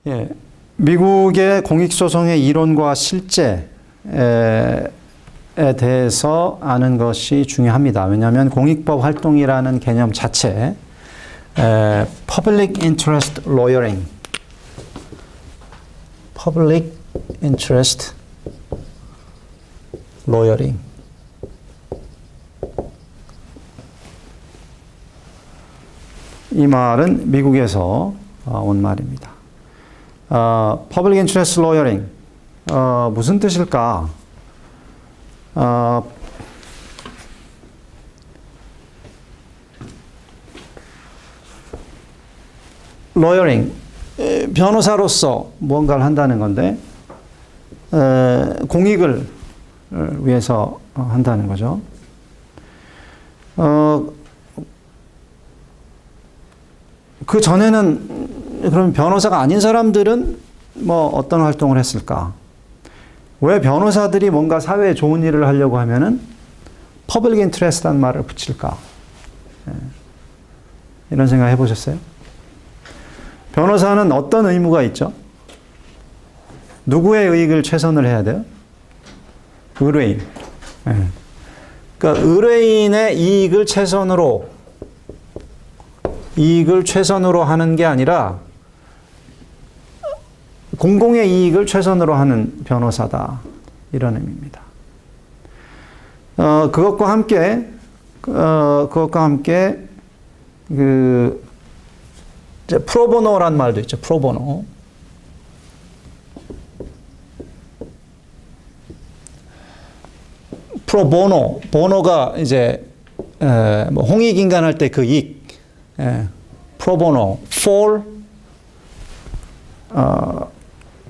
예, 미국의 공익소송의 이론과 실제에 대해서 아는 것이 중요합니다. 왜냐하면 공익법 활동이라는 개념 자체, Public Interest Lawyering, Public Interest Lawyering, 이 말은 미국에서 온 말입니다. Public Interest Lawyering, 무슨 뜻일까? Lawyering, 변호사로서 무언가를 한다는 건데, 공익을 위해서 한다는 거죠. 그 전에는 그럼 변호사가 아닌 사람들은 뭐 어떤 활동을 했을까? 왜 변호사들이 뭔가 사회에 좋은 일을 하려고 하면은 퍼블릭 인트레스트라는 말을 붙일까? 이런 생각 해보셨어요? 변호사는 어떤 의무가 있죠? 누구의 이익을 최선을 해야 돼요? 의뢰인. 그러니까 의뢰인의 이익을 최선으로 하는 게 아니라 공공의 이익을 최선으로 하는 변호사다. 이런 의미입니다. 그것과 함께 이제 프로보노란 말도 있죠. 프로보노. 프로보노. 보노가 이제 뭐 홍익인간할 때 그 이익. 프로보노. for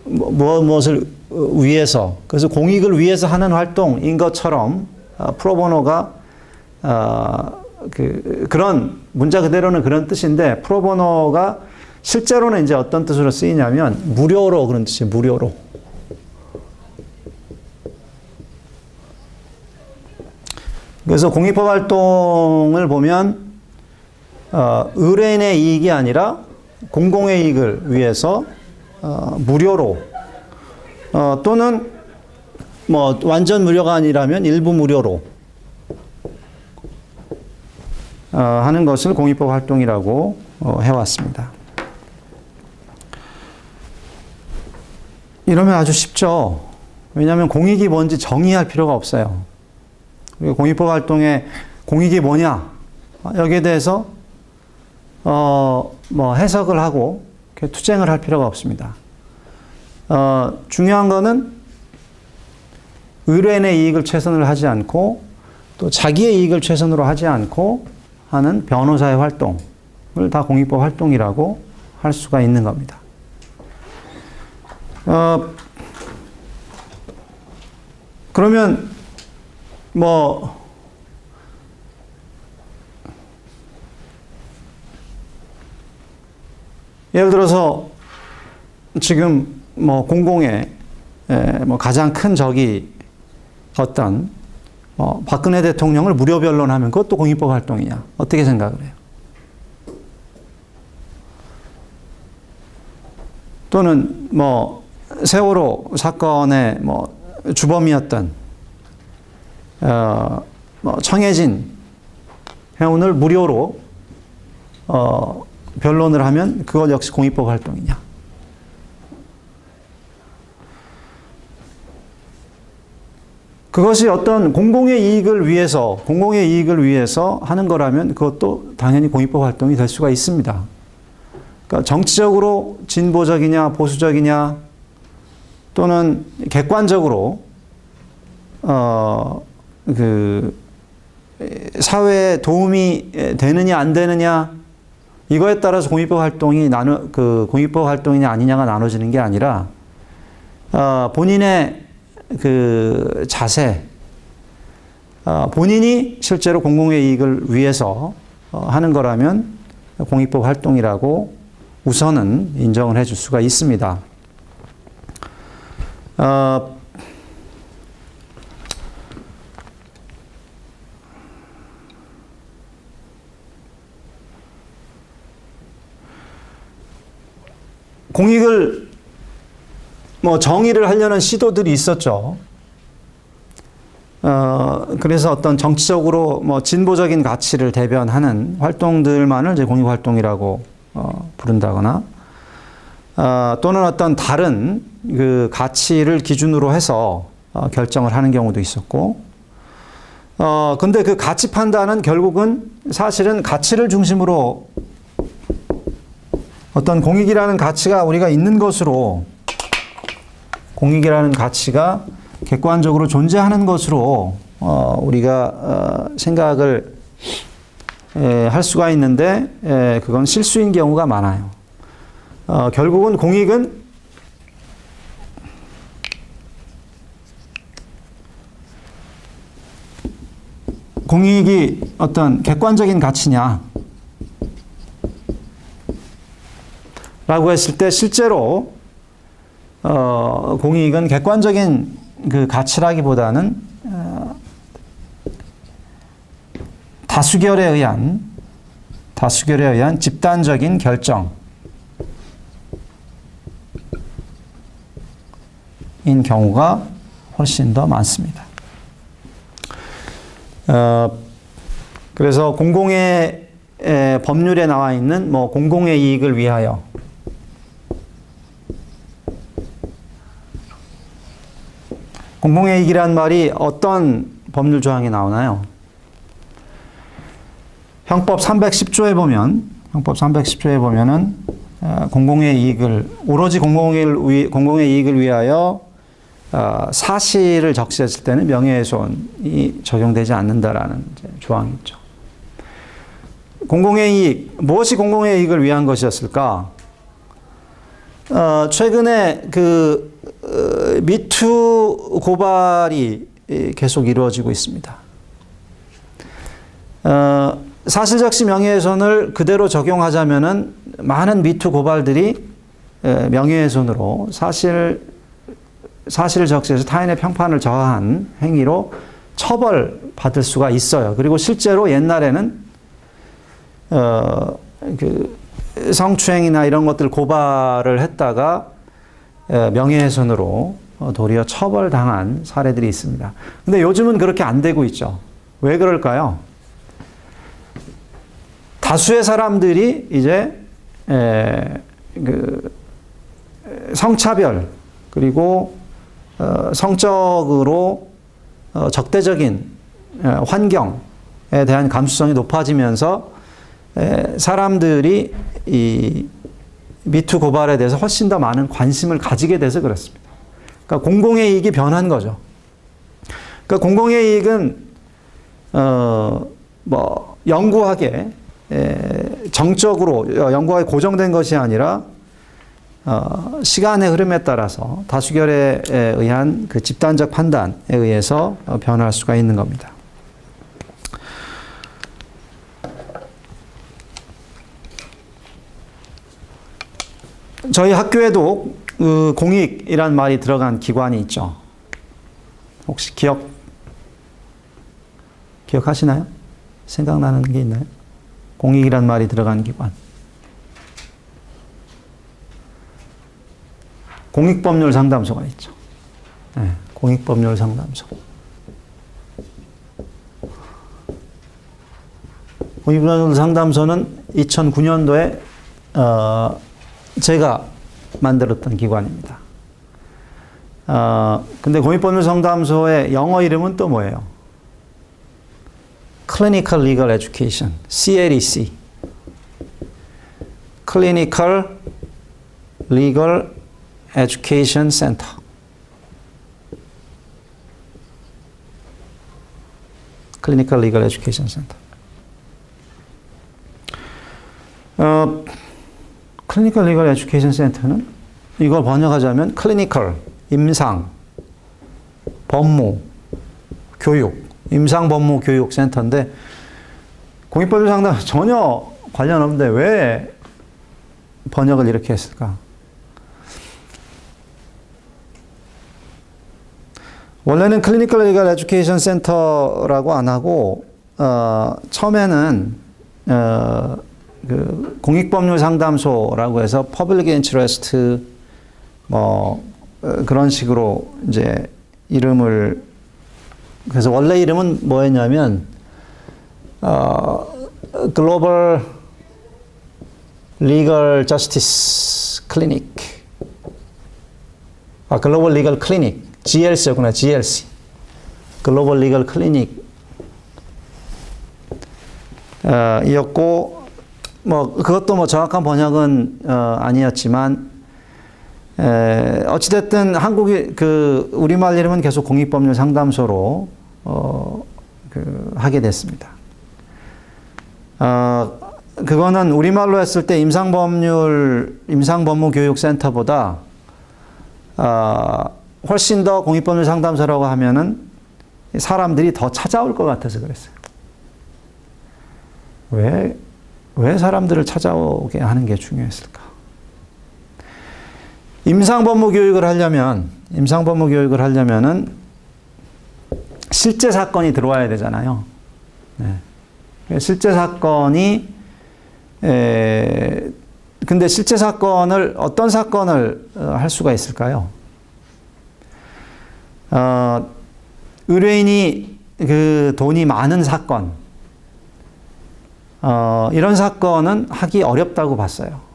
무엇을 위해서, 그래서 공익을 위해서 하는 활동인 것처럼 프로보노가 그런 문자 그대로는 그런 뜻인데, 프로보노가 실제로는 이제 어떤 뜻으로 쓰이냐면 무료로, 그런 뜻이에요. 무료로. 그래서 공익법 활동을 보면 의뢰인의 이익이 아니라 공공의 이익을 위해서 무료로, 또는 뭐 완전 무료가 아니라면 일부 무료로 하는 것을 공익법 활동이라고 해왔습니다. 이러면 아주 쉽죠. 왜냐하면 공익이 뭔지 정의할 필요가 없어요. 공익법 활동의 공익이 뭐냐, 여기에 대해서 뭐 해석을 하고 투쟁을 할 필요가 없습니다. 중요한 거는 의뢰인의 이익을 최선으로 하지 않고 또 자기의 이익을 최선으로 하지 않고 하는 변호사의 활동을 다 공익법 활동이라고 할 수가 있는 겁니다. 그러면 뭐 예를 들어서 지금 뭐 공공의 뭐 가장 큰 적이 어떤 박근혜 대통령을 무료 변론하면 그것도 공익법 활동이냐, 어떻게 생각을 해요? 또는 뭐 세월호 사건의 뭐 주범이었던 뭐 청해진 회원을 무료로 변론을 하면 그것 역시 공익법 활동이냐? 그것이 어떤 공공의 이익을 위해서 하는 거라면 그것도 당연히 공익법 활동이 될 수가 있습니다. 그러니까 정치적으로 진보적이냐 보수적이냐, 또는 객관적으로 사회에 도움이 되느냐 안 되느냐, 이거에 따라서 공익법 활동이냐 아니냐가 나눠지는 게 아니라 본인의 자세, 본인이 실제로 공공의 이익을 위해서 하는 거라면 공익법 활동이라고 우선은 인정을 해줄 수가 있습니다. 공익을 뭐 정의를 하려는 시도들이 있었죠. 그래서 어떤 정치적으로 뭐 진보적인 가치를 대변하는 활동들만을 이제 공익활동이라고 부른다거나, 또는 어떤 다른 그 가치를 기준으로 해서 결정을 하는 경우도 있었고, 근데 그 가치 판단은 결국은 사실은 가치를 중심으로 어떤 공익이라는 가치가 우리가 있는 것으로, 공익이라는 가치가 객관적으로 존재하는 것으로 우리가 생각을 할 수가 있는데, 그건 실수인 경우가 많아요. 결국은 공익이 어떤 객관적인 가치냐 라고 했을 때 실제로 공익은 객관적인 그 가치라기보다는 다수결에 의한 집단적인 결정인 경우가 훨씬 더 많습니다. 그래서 공공의 법률에 나와 있는 뭐 공공의 이익을 위하여, 공공의 이익이란 말이 어떤 법률 조항에 나오나요? 형법 310조에 보면은 공공의 이익을, 오로지 공공의 이익을 위하여 사실을 적시했을 때는 명예훼손이 적용되지 않는다라는 조항이 있죠. 공공의 이익, 무엇이 공공의 이익을 위한 것이었을까? 최근에 그 미투 고발이 계속 이루어지고 있습니다. 사실적시 명예훼손을 그대로 적용하자면은 많은 미투 고발들이 명예훼손으로 사실을 적시해서 타인의 평판을 저하한 행위로 처벌받을 수가 있어요. 그리고 실제로 옛날에는 그 성추행이나 이런 것들 고발을 했다가 명예훼손으로 도리어 처벌당한 사례들이 있습니다. 근데 요즘은 그렇게 안 되고 있죠. 왜 그럴까요? 다수의 사람들이 이제 그 성차별 그리고 성적으로 적대적인 환경에 대한 감수성이 높아지면서 사람들이 이 미투 고발에 대해서 훨씬 더 많은 관심을 가지게 돼서 그렇습니다. 그러니까 공공의 이익이 변한 거죠. 그러니까 공공의 이익은 뭐 영구하게 정적으로 영구하게 고정된 것이 아니라 시간의 흐름에 따라서 다수결에 의한 그 집단적 판단에 의해서 변할 수가 있는 겁니다. 저희 학교에도 그 공익이란 말이 들어간 기관이 있죠. 혹시 기억하시나요? 생각나는 게 있나요? 공익이란 말이 들어간 기관. 공익법률 상담소가 있죠. 네, 공익법률 상담소. 공익법률 상담소는 2009년도에 제가 만들었던 기관입니다. 근데 공익법률 상담소의 영어 이름은 또 뭐예요? Clinical Legal Education, CLEC. Clinical Legal Education Center. Clinical Legal Education Center. Clinical Legal Education Center는 이걸 번역하자면 클리니컬, 임상, 법무, 교육, 임상, 법무, 교육 센터인데 공익법률 상담 전혀 관련 없는데 왜 번역을 이렇게 했을까? 원래는 클리니컬 리걸 에듀케이션 센터라고 안 하고 처음에는 그 공익법률 상담소라고 해서 퍼블릭 인트레스트 뭐 그런 식으로 이제 이름을, 그래서 원래 이름은 뭐였냐면 글로벌 리걸 저스티스 클리닉, 글로벌 리걸 클리닉, GLC였구나. GLC, 글로벌 리걸 클리닉 이었고, 뭐 그것도 뭐 정확한 번역은 아니었지만, 어찌됐든 한국이 그 우리말 이름은 계속 공익법률 상담소로 하게 됐습니다. 그거는 우리말로 했을 때 임상법무교육센터보다 훨씬 더 공익법률 상담소라고 하면은 사람들이 더 찾아올 것 같아서 그랬어요. 왜 사람들을 찾아오게 하는 게 중요했을까? 임상법무교육을 하려면은 실제 사건이 들어와야 되잖아요. 네. 실제 사건이, 근데 실제 사건을, 어떤 사건을 할 수가 있을까요? 의뢰인이 그 돈이 많은 사건, 이런 사건은 하기 어렵다고 봤어요.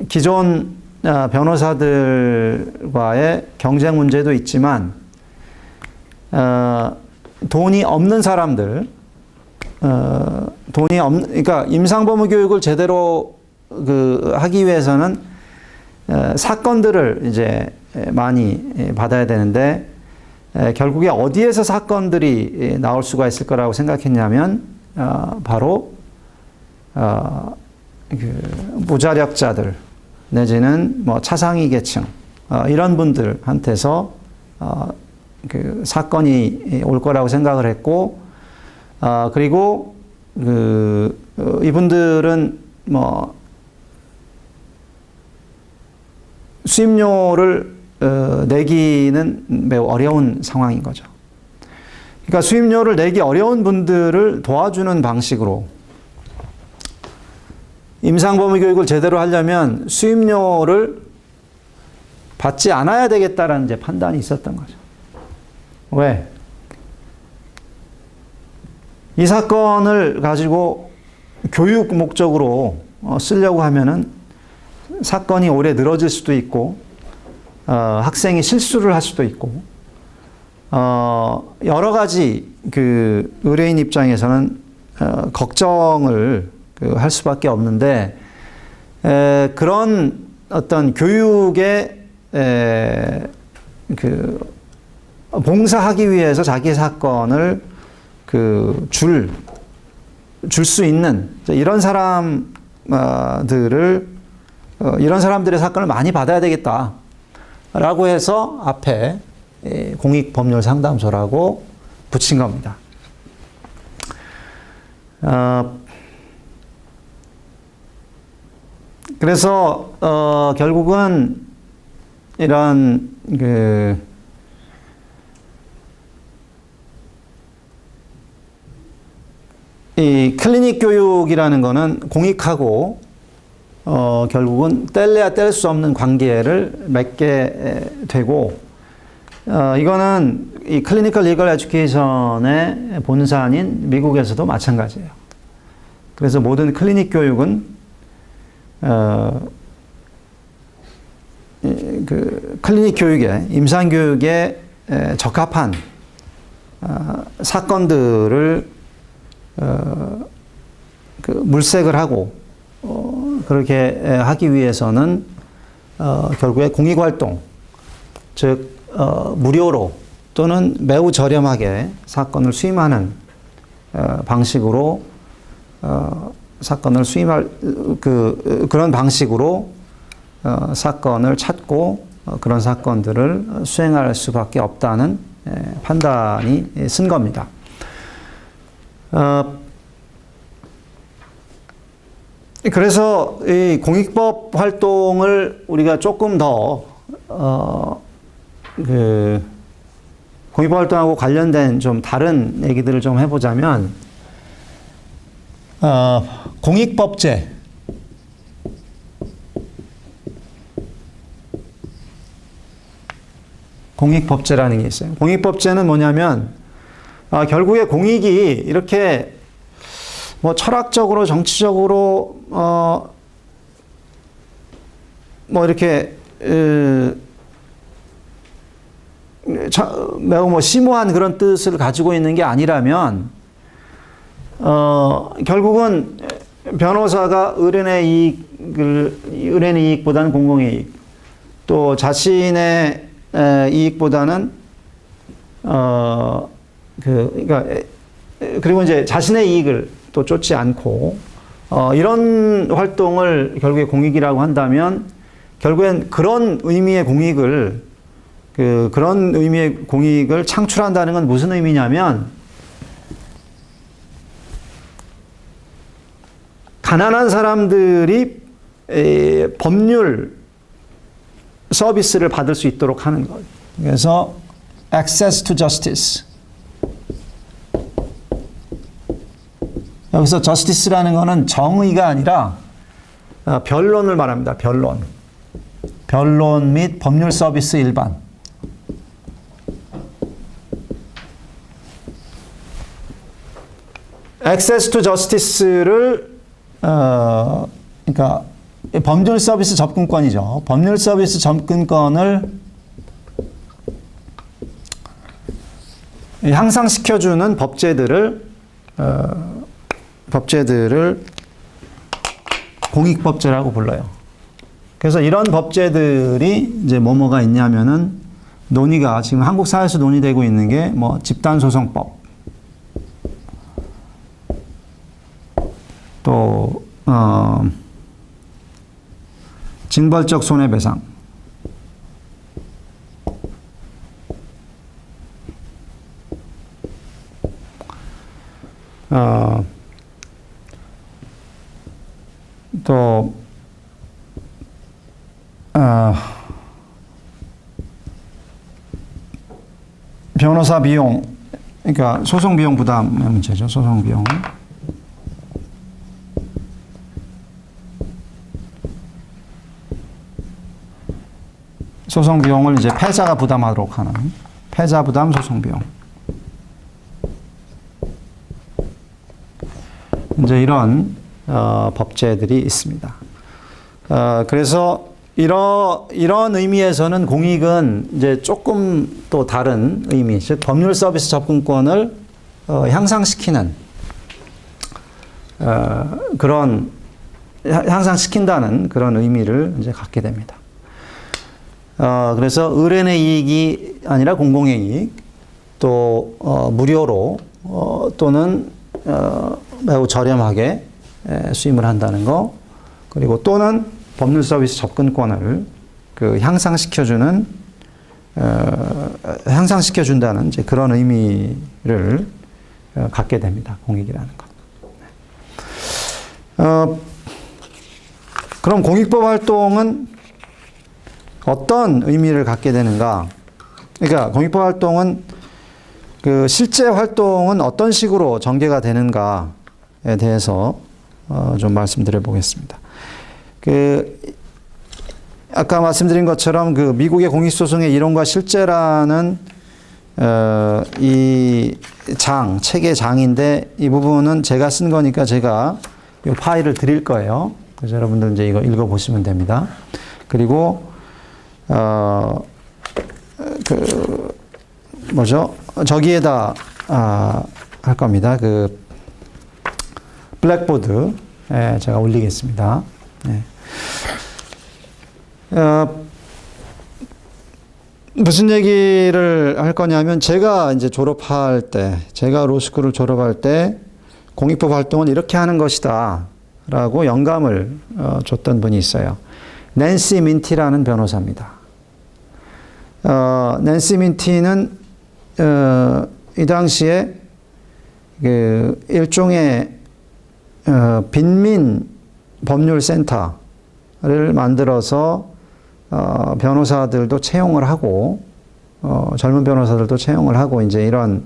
기존 변호사들과의 경쟁 문제도 있지만, 돈이 없는 사람들, 그러니까 임상법무 교육을 제대로 하기 위해서는 사건들을 이제 많이 받아야 되는데, 결국에 어디에서 사건들이 나올 수가 있을 거라고 생각했냐면, 바로 무자력자들 내지는 뭐 차상위 계층, 이런 분들한테서 사건이 올 거라고 생각을 했고, 그리고 이분들은 뭐 수임료를 내기는 매우 어려운 상황인 거죠. 그러니까 수임료를 내기 어려운 분들을 도와주는 방식으로, 임상법무 교육을 제대로 하려면 수임료를 받지 않아야 되겠다라는 이제 판단이 있었던 거죠. 왜? 이 사건을 가지고 교육 목적으로 쓰려고 하면은 사건이 오래 늘어질 수도 있고, 학생이 실수를 할 수도 있고, 여러 가지 그 의뢰인 입장에서는 걱정을 할 수밖에 없는데, 그런 어떤 교육에 봉사하기 위해서 자기 사건을 줄 수 있는 이런 사람들의 사건을 많이 받아야 되겠다라고 해서 앞에 공익법률상담소라고 붙인 겁니다. 그래서 결국은 이런 이 클리닉 교육이라는 거는 공익하고 결국은 뗄래야 뗄 수 없는 관계를 맺게 되고, 이거는 이 클리니컬 리걸 에듀케이션의 본산인 미국에서도 마찬가지예요. 그래서 모든 클리닉 교육은 클리닉 교육에, 임상 교육에 적합한 사건들을 물색을 하고, 그렇게 하기 위해서는 결국에 공익활동, 즉 무료로 또는 매우 저렴하게 사건을 수임하는 방식으로 사건을 수임할 그런 방식으로 사건을 찾고 그런 사건들을 수행할 수밖에 없다는 판단이 쓴 겁니다. 그래서 이 공익법 활동을 우리가 조금 더 공익법 활동하고 관련된 좀 다른 얘기들을 좀 해보자면, 공익법제, 공익법제라는 게 있어요. 공익법제는 뭐냐면 결국에 공익이 이렇게 뭐 철학적으로 정치적으로 뭐 이렇게 매우 뭐 심오한 그런 뜻을 가지고 있는 게 아니라면 결국은 변호사가 을의 이익보다는 공공의 이익, 또 자신의 이익보다는 그러니까 그리고 이제 자신의 이익을 또 쫓지 않고 이런 활동을 결국에 공익이라고 한다면 결국엔 그런 의미의 공익을 창출한다는 건 무슨 의미냐면 가난한 사람들이 법률 서비스를 받을 수 있도록 하는 것. 그래서 access to justice. 여기서 justice라는 것은 정의가 아니라 변론을 말합니다. 변론. 변론 및 법률 서비스 일반. access to justice를 그러니까 법률 서비스 접근권이죠. 법률 서비스 접근권을 향상시켜주는 법제들을 공익법제라고 불러요. 그래서 이런 법제들이 이제 뭐가 있냐면은 논의가 지금 한국 사회에서 논의되고 있는 게 뭐 집단소송법, 또 징벌적 손해배상, 또 변호사 비용, 그러니까 소송 비용 부담의 문제죠. 소송 비용. 소송 비용을 이제 패자가 부담하도록 하는 패자 부담 소송 비용. 이제 이런 법제들이 있습니다. 그래서 이런 의미에서는 공익은 이제 조금 또 다른 의미, 즉 법률 서비스 접근권을 향상시키는 그런 향상시킨다는 그런 의미를 이제 갖게 됩니다. 그래서 을의 이익이 아니라 공공의 이익, 또 무료로 또는 매우 저렴하게 수임을 한다는 거, 그리고 또는 법률 서비스 접근권을 향상시켜준다는 이제 그런 의미를 갖게 됩니다. 공익이라는 것. 그럼 공익법 활동은 어떤 의미를 갖게 되는가? 그러니까 공익법 활동은 실제 활동은 어떤 식으로 전개가 되는가에 대해서 좀 말씀드려 보겠습니다. 아까 말씀드린 것처럼 미국의 공익소송의 이론과 실제라는 이 책의 장인데 이 부분은 제가 쓴 거니까 제가 이 파일을 드릴 거예요. 그래서 여러분들 이제 이거 읽어 보시면 됩니다. 그리고 저기에다 할 겁니다. 블랙보드에 제가 올리겠습니다. 네. 무슨 얘기를 할 거냐면 제가 이제 제가 로스쿨을 졸업할 때 공익법 활동은 이렇게 하는 것이다 라고 영감을 줬던 분이 있어요. 낸시 민티라는 변호사입니다. 낸시 민티는 이 당시에 일종의 빈민 법률센터를 만들어서 변호사들도 채용을 하고 젊은 변호사들도 채용을 하고 이제 이런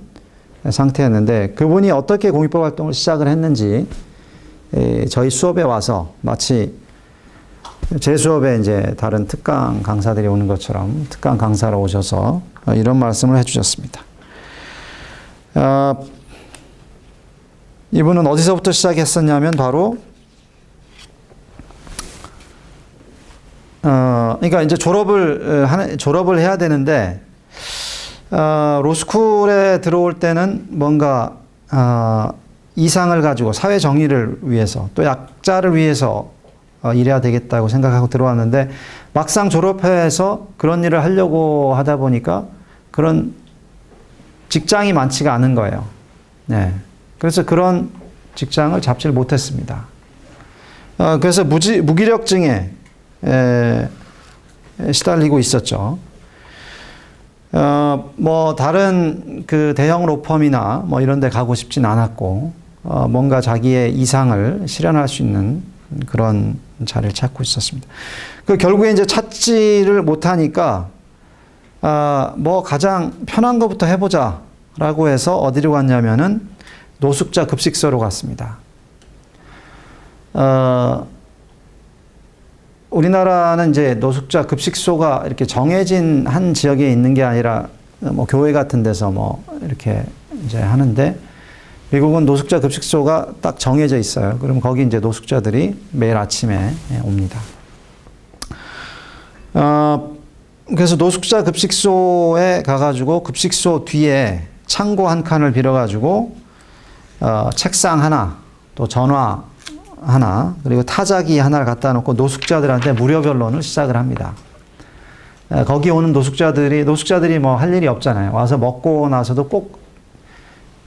상태였는데 그분이 어떻게 공익법 활동을 시작을 했는지 저희 수업에 와서 마치 제 수업에 이제 다른 특강 강사들이 오는 것처럼 특강 강사로 오셔서 이런 말씀을 해주셨습니다. 이분은 어디서부터 시작했었냐면 바로 그러니까 이제 졸업을 해야 되는데 로스쿨에 들어올 때는 뭔가 이상을 가지고 사회 정의를 위해서 또 약자를 위해서 일해야 되겠다고 생각하고 들어왔는데 막상 졸업해서 그런 일을 하려고 하다 보니까 그런 직장이 많지가 않은 거예요. 네. 그래서 그런 직장을 잡지를 못했습니다. 그래서 무기력증에 시달리고 있었죠. 뭐 다른 그 대형 로펌이나 뭐 이런 데 가고 싶진 않았고 뭔가 자기의 이상을 실현할 수 있는 그런 자리를 찾고 있었습니다. 그 결국에 이제 찾지를 못하니까 뭐 가장 편한 것부터 해보자라고 해서 어디로 갔냐면은 노숙자 급식소로 갔습니다. 우리나라는 이제 노숙자 급식소가 이렇게 정해진 한 지역에 있는 게 아니라 뭐 교회 같은 데서 뭐 이렇게 이제 하는데 미국은 노숙자 급식소가 딱 정해져 있어요. 그럼 거기 이제 노숙자들이 매일 아침에 옵니다. 그래서 노숙자 급식소에 가가지고 급식소 뒤에 창고 한 칸을 빌어가지고 책상 하나, 또 전화 하나, 그리고 타자기 하나를 갖다 놓고 노숙자들한테 무료 변론을 시작을 합니다. 거기 오는 노숙자들이 뭐 할 일이 없잖아요. 와서 먹고 나서도 꼭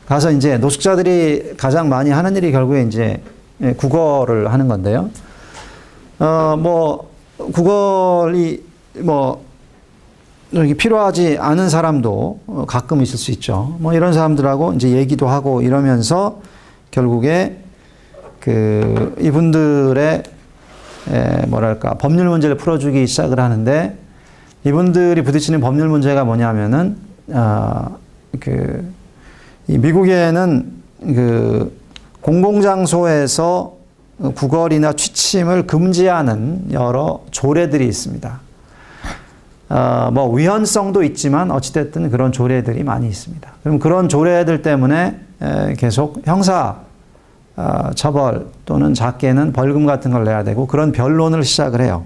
가서 이제 노숙자들이 가장 많이 하는 일이 결국에 이제 국어를 하는 건데요. 뭐 국어이 뭐 여기 필요하지 않은 사람도 가끔 있을 수 있죠. 뭐 이런 사람들하고 이제 얘기도 하고 이러면서 결국에 그 이분들의 뭐랄까 법률 문제를 풀어주기 시작을 하는데 이분들이 부딪히는 법률 문제가 뭐냐면은 이 미국에는 그 공공장소에서 구걸이나 취침을 금지하는 여러 조례들이 있습니다. 뭐 위헌성도 있지만 어찌됐든 그런 조례들이 많이 있습니다. 그럼 그런 조례들 때문에 계속 형사 처벌 또는 작게는 벌금 같은 걸 내야 되고 그런 변론을 시작을 해요.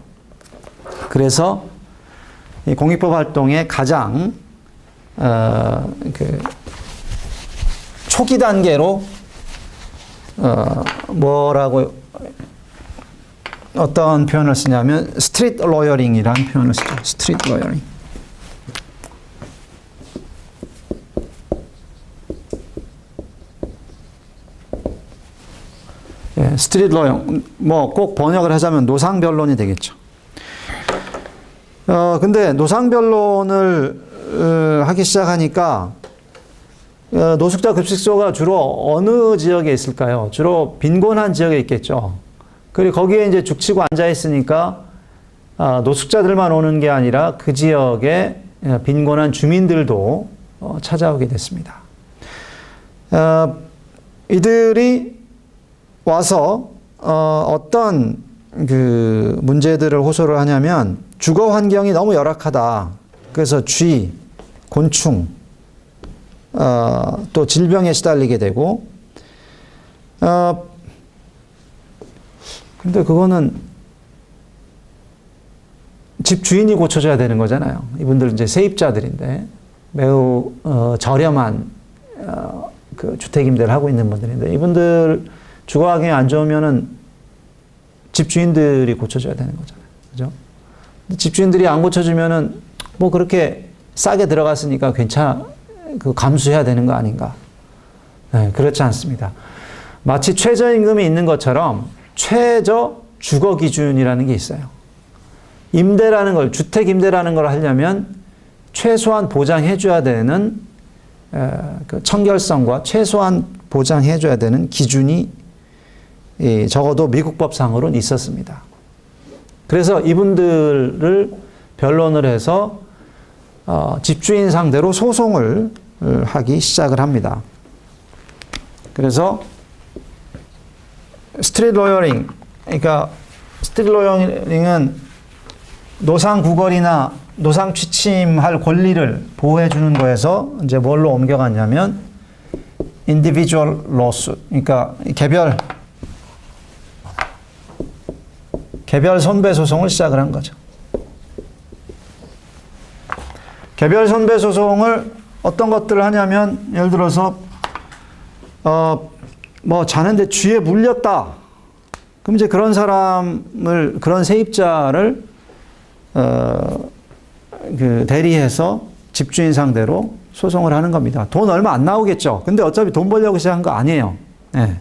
그래서 이 공익법 활동의 가장 그 초기 단계로 뭐라고 어떤 표현을 쓰냐면 스트리트 로이어링이라는 표현을 쓰죠. 스트리트 로이어링. 스트리트 로이어링. 뭐 꼭 번역을 하자면 노상 변론이 되겠죠. 근데 노상 변론을 하기 시작하니까 노숙자 급식소가 주로 어느 지역에 있을까요? 주로 빈곤한 지역에 있겠죠. 그리고 거기에 이제 죽치고 앉아 있으니까 노숙자들만 오는 게 아니라 그 지역에 빈곤한 주민들도 찾아오게 됐습니다. 이들이 와서 어떤 그 문제들을 호소를 하냐면 주거 환경이 너무 열악하다. 그래서 쥐, 곤충, 또 질병에 시달리게 되고, 근데 그거는 집 주인이 고쳐줘야 되는 거잖아요. 이분들 이제 세입자들인데 매우 저렴한 그 주택 임대를 하고 있는 분들인데 이분들 주거 환경이 안 좋으면은 집 주인들이 고쳐줘야 되는 거잖아요. 그죠? 집 주인들이 안 고쳐주면은 뭐 그렇게 싸게 들어갔으니까 그 감수해야 되는 거 아닌가? 네, 그렇지 않습니다. 마치 최저임금이 있는 것처럼 최저 주거 기준이라는 게 있어요. 임대라는 걸, 주택 임대라는 걸 하려면 최소한 보장해줘야 되는 그 청결성과 최소한 보장해줘야 되는 기준이 적어도 미국 법상으로는 있었습니다. 그래서 이분들을 변론을 해서 집주인 상대로 소송을 하기 시작을 합니다. 그래서 스트리트 로이어링, 그러니까 스틸러링은 노상 구걸이나 노상 취침할 권리를 보호해 주는 거에서 이제 뭘로 옮겨갔냐면 individual lawsuit, 그러니까 개별 손배 소송을 시작을 한 거죠. 개별 손배 소송을 어떤 것들을 하냐면, 예를 들어서 뭐 자는데 쥐에 물렸다. 그럼 이제 그런 사람을, 그런 세입자를 그 대리해서 집주인 상대로 소송을 하는 겁니다. 돈 얼마 안 나오겠죠. 근데 어차피 돈 벌려고 시작한 거 아니에요. 네.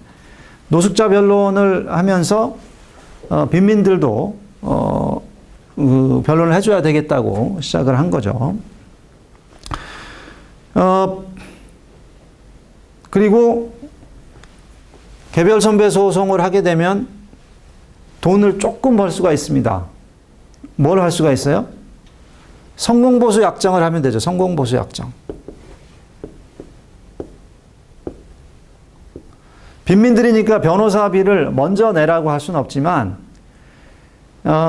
노숙자 변론을 하면서 빈민들도 그 변론을 해줘야 되겠다고 시작을 한 거죠. 그리고 개별 손배 소송을 하게 되면 돈을 조금 벌 수가 있습니다. 뭘 할 수가 있어요? 성공보수 약정을 하면 되죠. 성공보수 약정. 빈민들이니까 변호사비를 먼저 내라고 할 수는 없지만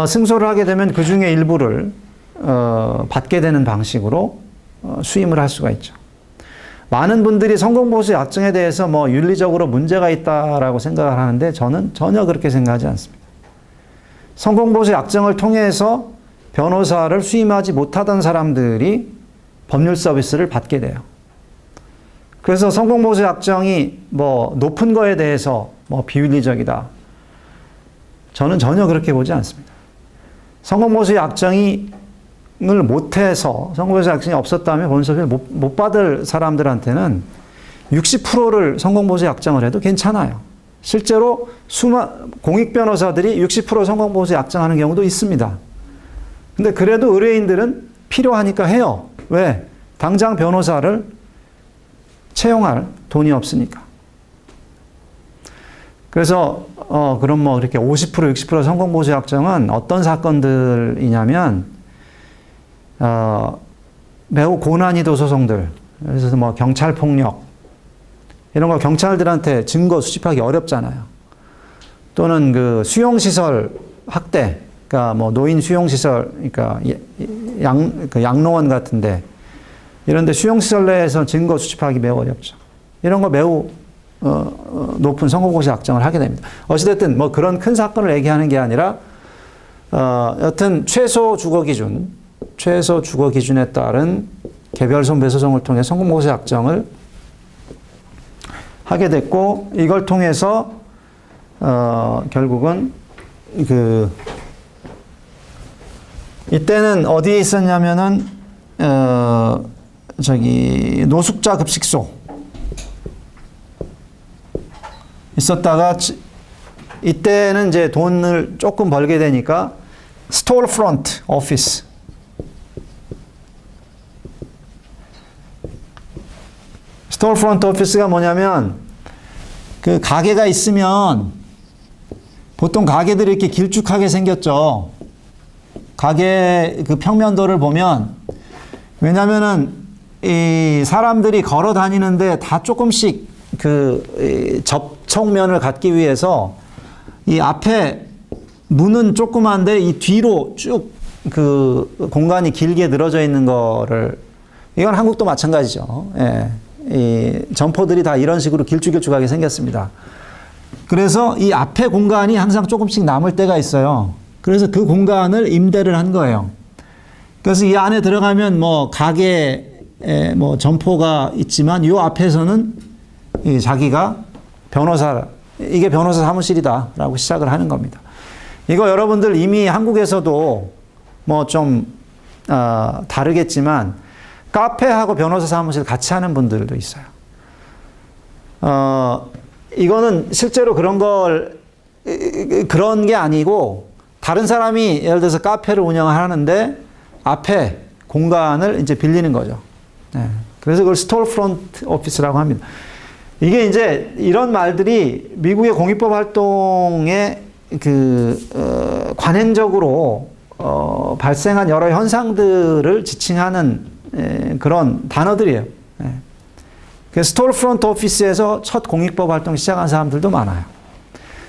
승소를 하게 되면 그 중에 일부를 받게 되는 방식으로 수임을 할 수가 있죠. 많은 분들이 성공보수 약정에 대해서 뭐 윤리적으로 문제가 있다라고 생각을 하는데 저는 전혀 그렇게 생각하지 않습니다. 성공보수 약정을 통해서 변호사를 수임하지 못하던 사람들이 법률 서비스를 받게 돼요. 그래서 성공보수 약정이 뭐 높은 거에 대해서 뭐 비윤리적이다. 저는 전혀 그렇게 보지 않습니다. 성공보수 약정을 못해서, 성공보수 약정이 없었다면 법률 서비스를 못 받을 사람들한테는 60%를 성공보수 약정을 해도 괜찮아요. 실제로 공익 변호사들이 60% 성공보수 약정하는 경우도 있습니다. 근데 그래도 의뢰인들은 필요하니까 해요. 왜? 당장 변호사를 채용할 돈이 없으니까. 그래서 그럼 뭐 이렇게 50% 60% 성공보수 약정은 어떤 사건들이냐면 매우 고난이도 소송들, 그래서 뭐 경찰 폭력 이런 거 경찰들한테 증거 수집하기 어렵잖아요. 또는 그 수용시설 학대, 그러니까 뭐 노인 수용시설, 그러니까 양로원 같은데 이런데 수용시설 내에서 증거 수집하기 매우 어렵죠. 이런 거 매우 높은 성공보수 약정을 하게 됩니다. 어찌됐든 뭐 그런 큰 사건을 얘기하는 게 아니라 여튼 최소 주거 기준에 따른 개별 손배 소송을 통해 성공보수 약정을 하게 됐고, 이걸 통해서 결국은 이때는 어디에 있었냐면은 노숙자 급식소 있었다가 이때는 이제 돈을 조금 벌게 되니까 스토어프런트 오피스, 스토어프런트 오피스가 뭐냐면 그 가게가 있으면 보통 가게들이 이렇게 길쭉하게 생겼죠. 가게 그 평면도를 보면, 왜냐면은 이 사람들이 걸어 다니는데 다 조금씩 그 접촉면을 갖기 위해서 이 앞에 문은 조그만데 이 뒤로 쭉 그 공간이 길게 늘어져 있는 거를, 이건 한국도 마찬가지죠. 예. 이 점포들이 다 이런 식으로 길쭉길쭉하게 생겼습니다. 그래서 이 앞에 공간이 항상 조금씩 남을 때가 있어요. 그래서 그 공간을 임대를 한 거예요. 그래서 이 안에 들어가면 뭐 가게 뭐 점포가 있지만 이 앞에서는 자기가 이게 변호사 사무실이다라고 시작을 하는 겁니다. 이거 여러분들 이미 한국에서도 뭐 좀 다르겠지만 카페하고 변호사 사무실 같이 하는 분들도 있어요. 이거는 실제로 그런 게 아니고, 다른 사람이 예를 들어서 카페를 운영하는데 앞에 공간을 이제 빌리는 거죠. 네. 그래서 그걸 스토어프런트 오피스라고 합니다. 이게 이제 이런 말들이 미국의 공익법 활동에 관행적으로 발생한 여러 현상들을 지칭하는 그런 단어들이에요. 그 스토어프런트 오피스에서 첫 공익법 활동 시작한 사람들도 많아요.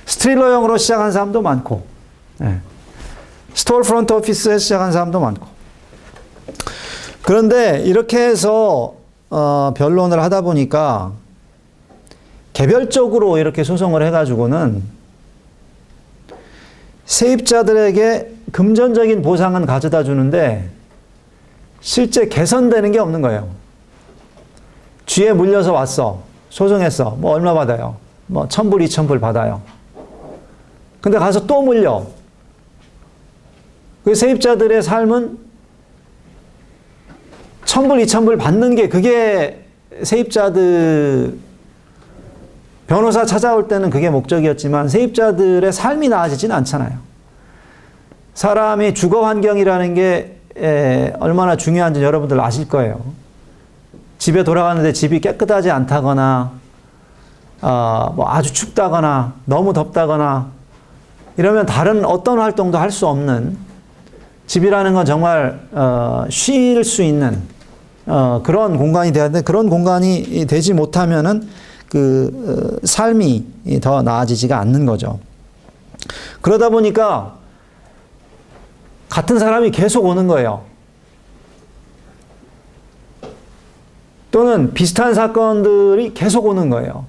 스트릴러형으로 시작한 사람도 많고, 네. 스토어 프론트 오피스에서 시작한 사람도 많고. 그런데 이렇게 해서 변론을 하다 보니까 개별적으로 이렇게 소송을 해가지고는 세입자들에게 금전적인 보상은 가져다 주는데 실제 개선되는 게 없는 거예요. 쥐에 물려서 왔어. 소송했어. 뭐 얼마 받아요? 뭐 1,000불, 2,000불 받아요. 근데 가서 또 물려. 그 세입자들의 삶은 1,000불, 2,000불 받는 게 그게 세입자들 변호사 찾아올 때는 그게 목적이었지만 세입자들의 삶이 나아지진 않잖아요. 사람이 주거 환경이라는 게 얼마나 중요한지 여러분들 아실 거예요. 집에 돌아가는데 집이 깨끗하지 않다거나 뭐 아주 춥다거나 너무 덥다거나 이러면 다른 어떤 활동도 할 수 없는, 집이라는 건 정말 쉴 수 있는 그런 공간이 돼야 되는데 그런 공간이 되지 못하면은 그 삶이 더 나아지지가 않는 거죠. 그러다 보니까 같은 사람이 계속 오는 거예요. 또는 비슷한 사건들이 계속 오는 거예요.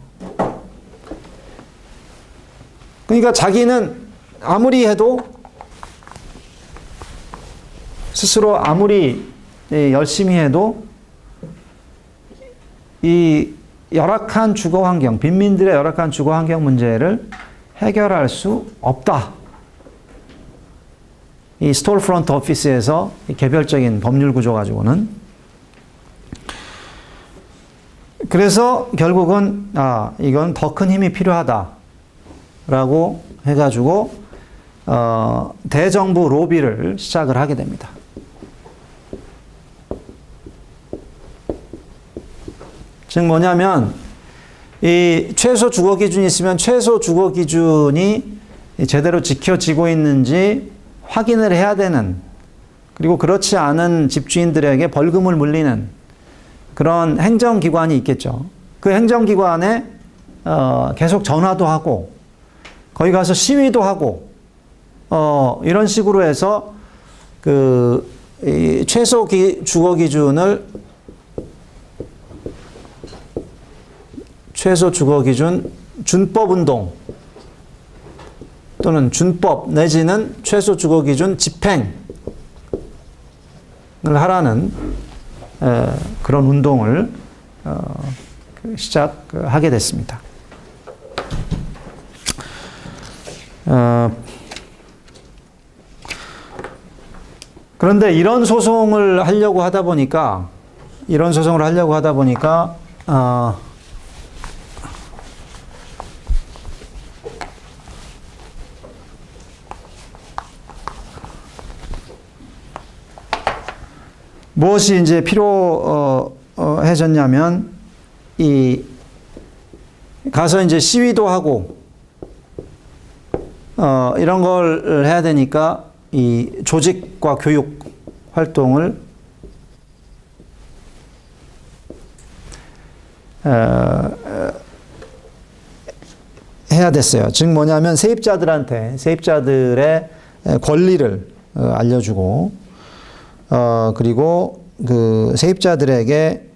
그러니까 자기는 아무리 해도, 스스로 아무리 열심히 해도 이 열악한 주거 환경, 빈민들의 열악한 주거 환경 문제를 해결할 수 없다. 이 스토어 프론트 오피스에서 개별적인 법률 구조 가지고는. 그래서 결국은 이건 더 큰 힘이 필요하다라고 해가지고 대정부 로비를 시작을 하게 됩니다. 즉 뭐냐면 이 최소 주거 기준이 있으면 최소 주거 기준이 제대로 지켜지고 있는지 확인을 해야 되는, 그리고 그렇지 않은 집주인들에게 벌금을 물리는 그런 행정기관이 있겠죠. 그 행정기관에 계속 전화도 하고 거기 가서 시위도 하고 이런 식으로 해서 그 최소 주거 기준을, 최소 주거 기준 준법 운동 또는 준법 내지는 최소 주거 기준 집행을 하라는 그런 운동을 시작하게 됐습니다. 그런데 이런 소송을 하려고 하다 보니까 무엇이 이제 필요해졌냐면, 가서 이제 시위도 하고, 이런 걸 해야 되니까, 이 조직과 교육 활동을, 해야 됐어요. 즉 뭐냐면, 세입자들의 권리를 알려주고, 그리고 그 세입자들에게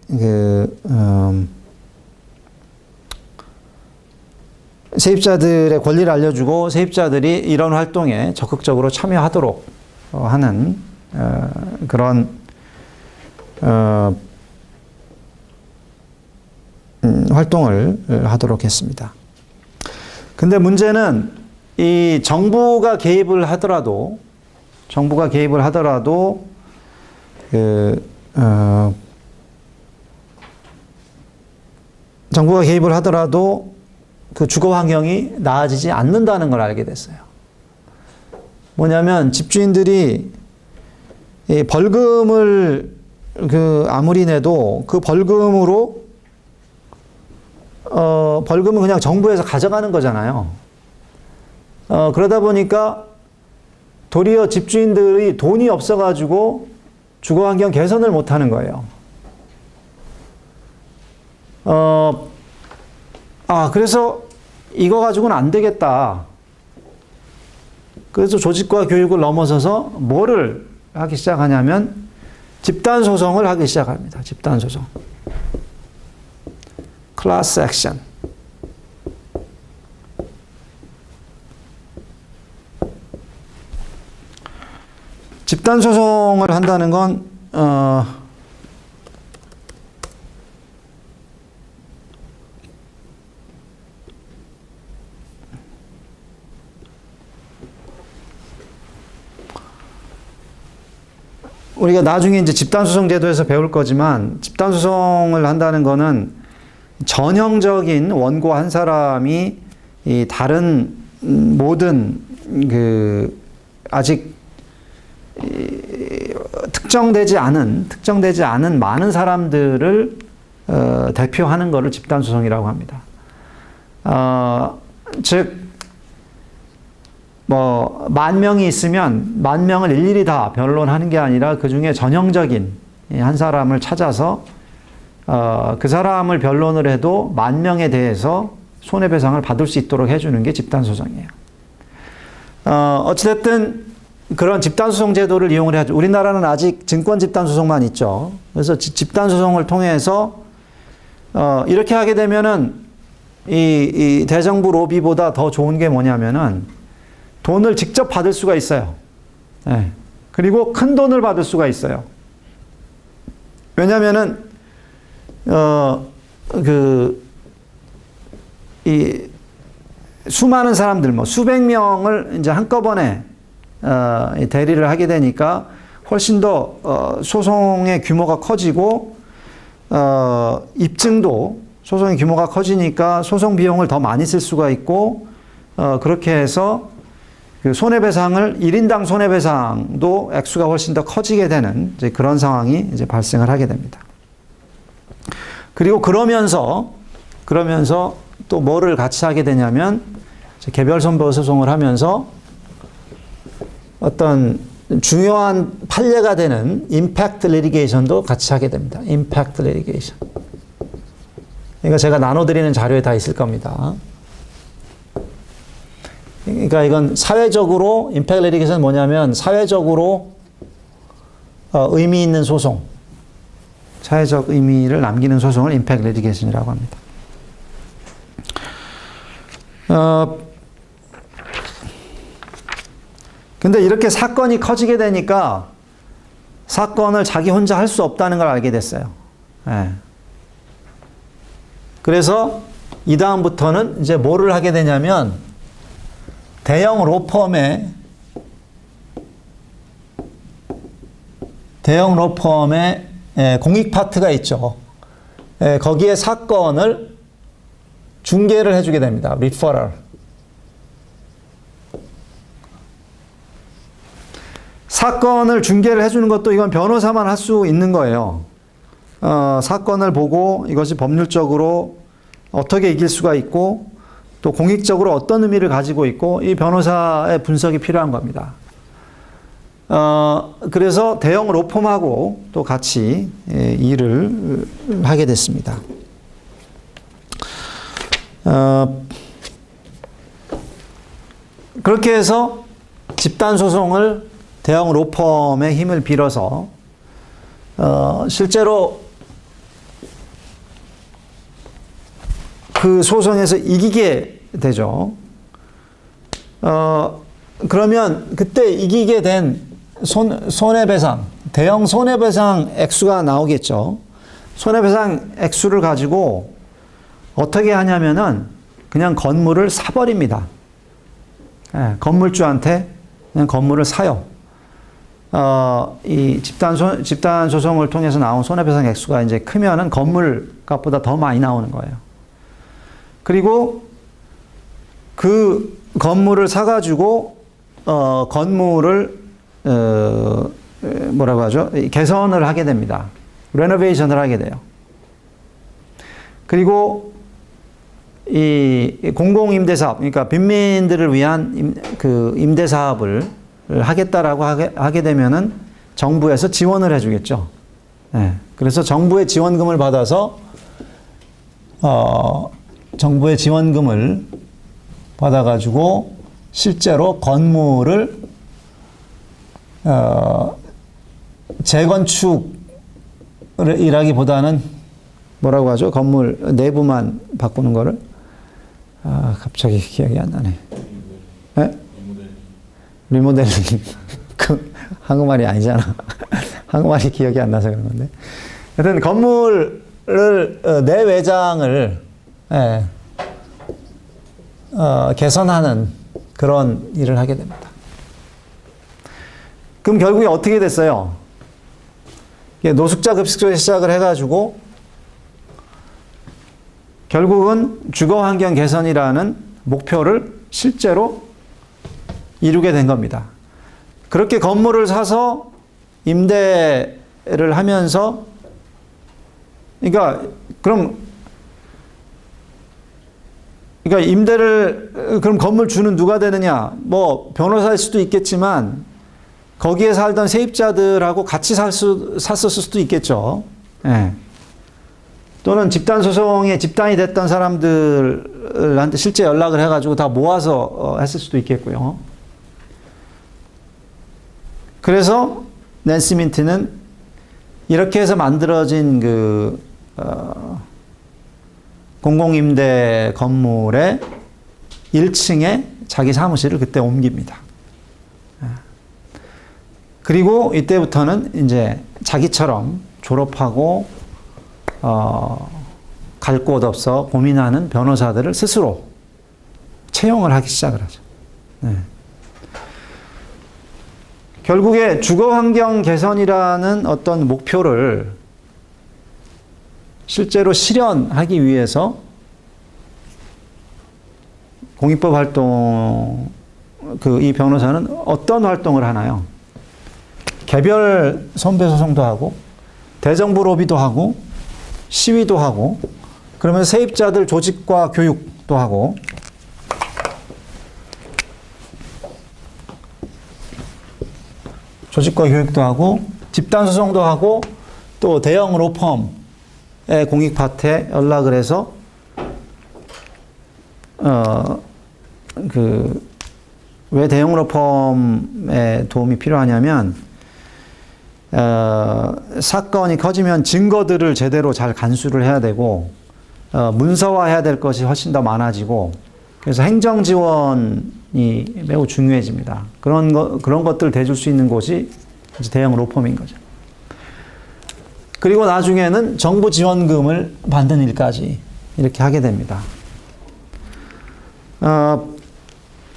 세입자들의 권리를 알려주고 세입자들이 이런 활동에 적극적으로 참여하도록 하는 그런 활동을 하도록 했습니다. 근데 문제는 이 정부가 개입을 하더라도 정부가 개입을 하더라도 그 주거 환경이 나아지지 않는다는 걸 알게 됐어요. 뭐냐면 집주인들이 이 벌금을 아무리 내도 그 벌금으로 벌금은 그냥 정부에서 가져가는 거잖아요. 그러다 보니까 도리어 집주인들이 돈이 없어가지고 주거 환경 개선을 못 하는 거예요. 그래서 이거 가지고는 안 되겠다. 그래서 조직과 교육을 넘어서서 뭐를 하기 시작하냐면 집단 소송을 하기 시작합니다. 집단 소송. 클래스 액션. 집단 소송을 한다는 건 우리가 나중에 이제 집단소송 제도에서 배울 거지만 집단소송을 한다는 거는 전형적인 원고 한 사람이 이 다른 모든 그 아직 특정되지 않은 많은 사람들을 대표하는 것을 집단소송이라고 합니다. 즉 뭐 10,000명이 있으면 10,000명을 일일이 다 변론하는 게 아니라 그 중에 전형적인 한 사람을 찾아서 그 사람을 변론을 해도 10,000명에 대해서 손해배상을 받을 수 있도록 해주는 게 집단소송이에요. 어찌됐든 그런 집단소송 제도를 이용을 해야죠. 우리나라는 아직 증권 집단소송만 있죠. 그래서 집단소송을 통해서 이렇게 하게 되면은 이 대정부 로비보다 더 좋은 게 뭐냐면은 돈을 직접 받을 수가 있어요. 네. 그리고 큰 돈을 받을 수가 있어요. 왜냐면은 이 수많은 사람들, 뭐 수백 명을 이제 한꺼번에 대리를 하게 되니까 훨씬 더 소송의 규모가 커지고 입증도 소송의 규모가 커지니까 소송 비용을 더 많이 쓸 수가 있고 그렇게 해서 그 손해배상을 1인당 손해배상도 액수가 훨씬 더 커지게 되는 이제 그런 상황이 이제 발생을 하게 됩니다. 그리고 그러면서 또 뭐를 같이 하게 되냐면 개별 손보 소송을 하면서 어떤 중요한 판례가 되는 임팩트 리티게이션도 같이 하게 됩니다. 임팩트 리티게이션. 이거 제가 나눠드리는 자료에 다 있을 겁니다. 그러니까 이건 사회적으로 임팩트 리티게이션은 뭐냐면 사회적으로 의미 있는 소송, 사회적 의미를 남기는 소송을 임팩트 리티게이션이라고 합니다. 근데 이렇게 사건이 커지게 되니까 사건을 자기 혼자 할 수 없다는 걸 알게 됐어요. 네. 그래서 이 다음부터는 이제 뭐를 하게 되냐면 대형 로펌의 공익 파트가 있죠. 거기에 사건을 중개를 해주게 됩니다. 리퍼럴. 사건을 중개를 해주는 것도 이건 변호사만 할 수 있는 거예요. 사건을 보고 이것이 법률적으로 어떻게 이길 수가 있고 또 공익적으로 어떤 의미를 가지고 있고 이 변호사의 분석이 필요한 겁니다. 그래서 대형 로펌하고 또 같이 일을 하게 됐습니다. 그렇게 해서 집단소송을 대형 로펌의 힘을 빌어서 실제로 그 소송에서 이기게 되죠. 그러면 그때 이기게 된 손해배상, 대형 손해배상 액수가 나오겠죠. 손해배상 액수를 가지고 어떻게 하냐면은 그냥 건물을 사버립니다. 네, 건물주한테 그냥 건물을 사요. 이 집단 소송을 통해서 나온 손해배상 액수가 이제 크면은 건물 값보다 더 많이 나오는 거예요. 그리고 그 건물을 사가지고 건물을 뭐라고 하죠? 개선을 하게 됩니다. 레노베이션을 하게 돼요. 그리고 이 공공임대사업, 그러니까 빈민들을 위한 그 임대사업을 하겠다라고 하게 되면은 정부에서 지원을 해주겠죠. 네. 그래서 정부의 지원금을 받아서 정부의 지원금을 받아가지고 실제로 건물을 재건축이라기보다는 뭐라고 하죠? 건물 내부만 바꾸는 거를 갑자기 기억이 안 나네. 네? 리모델링. 그 한국말이 아니잖아. 한국말이 기억이 안 나서 그런 건데. 하여튼 건물을 내외장을 개선하는 그런 일을 하게 됩니다. 그럼 결국에 어떻게 됐어요? 노숙자 급식소에 시작을 해가지고 결국은 주거 환경 개선이라는 목표를 실제로 이루게 된 겁니다. 그렇게 건물을 사서 임대를 하면서, 그러니까 임대를, 그럼 건물 주는 누가 되느냐? 뭐 변호사일 수도 있겠지만 거기에 살던 세입자들하고 같이 샀었을 수도 있겠죠. 예. 또는 집단 소송에 집단이 됐던 사람들한테 실제 연락을 해가지고 다 모아서 했을 수도 있겠고요. 그래서 낸시 민트는 이렇게 해서 만들어진 공공임대 건물의 1층에 자기 사무실을 그때 옮깁니다. 그리고 이때부터는 이제 자기처럼 졸업하고 갈 곳 없어 고민하는 변호사들을 스스로 채용을 하기 시작을 하죠. 네. 결국에 주거 환경 개선이라는 어떤 목표를 실제로 실현하기 위해서 공익법 활동, 이 변호사는 어떤 활동을 하나요? 개별 손배소송도 하고, 대정부 로비도 하고, 시위도 하고, 그러면서 세입자들 조직과 교육도 하고, 집단소송도 하고, 또 대형 로펌의 공익파트에 연락을 해서, 왜 대형 로펌의 도움이 필요하냐면, 사건이 커지면 증거들을 제대로 잘 간수를 해야 되고, 문서화해야 될 것이 훨씬 더 많아지고, 그래서 행정 지원이 매우 중요해집니다. 그런 것들을 대줄 수 있는 곳이 이제 대형 로펌인 거죠. 그리고 나중에는 정부 지원금을 받는 일까지 이렇게 하게 됩니다.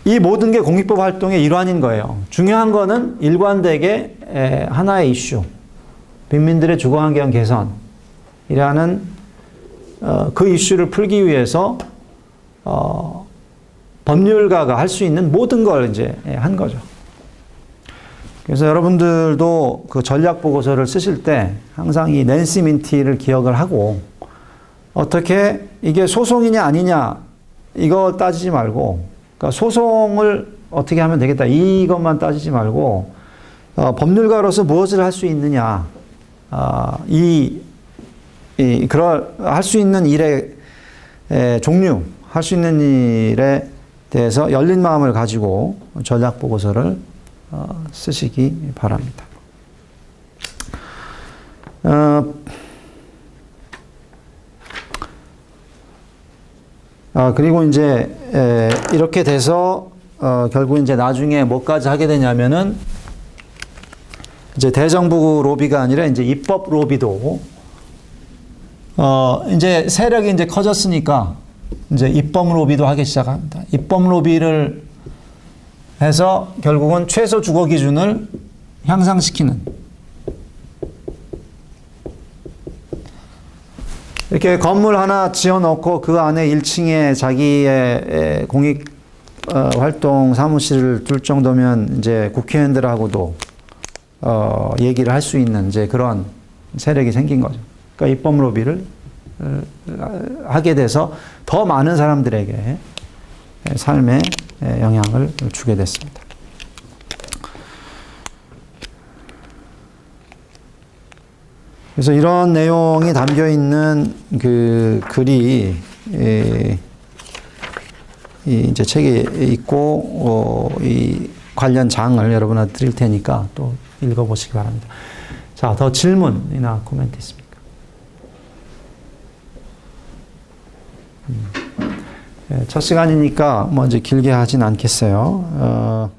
이 모든 게 공익법 활동의 일환인 거예요. 중요한 거는 일관되게 하나의 이슈, 빈민들의 주거환경 개선이라는 그 이슈를 풀기 위해서 법률가가 할 수 있는 모든 걸 이제 한 거죠. 그래서 여러분들도 그 전략 보고서를 쓰실 때 항상 이 낸시 민티를 기억을 하고, 어떻게 이게 소송이냐 아니냐 이거 따지지 말고, 그러니까 소송을 어떻게 하면 되겠다 이것만 따지지 말고, 법률가로서 무엇을 할 수 있느냐, 할 수 있는 일의 종류, 할 수 있는 일에 대해서 열린 마음을 가지고 전략 보고서를 쓰시기 바랍니다. 그리고 이제 이렇게 돼서 결국 이제 나중에 뭐까지 하게 되냐면은 이제 대정부 로비가 아니라 이제 입법 로비도 이제 세력이 이제 커졌으니까 이제 입법 로비도 하기 시작합니다. 입법 로비를 해서 결국은 최소 주거 기준을 향상시키는, 이렇게 건물 하나 지어놓고 그 안에 1층에 자기의 공익 활동 사무실을 둘 정도면 이제 국회의원들하고도 얘기를 할 수 있는 이제 그런 세력이 생긴 거죠. 그러니까 입법 로비를 하게 돼서 더 많은 사람들에게 삶에 영향을 주게 됐습니다. 그래서 이런 내용이 담겨 있는 그 글이 이제 책에 있고, 이 관련 장을 여러분한테 드릴 테니까 또 읽어보시기 바랍니다. 자, 더 질문이나 코멘트 있습니까? 첫 시간이니까 뭐 이제 길게 하진 않겠어요.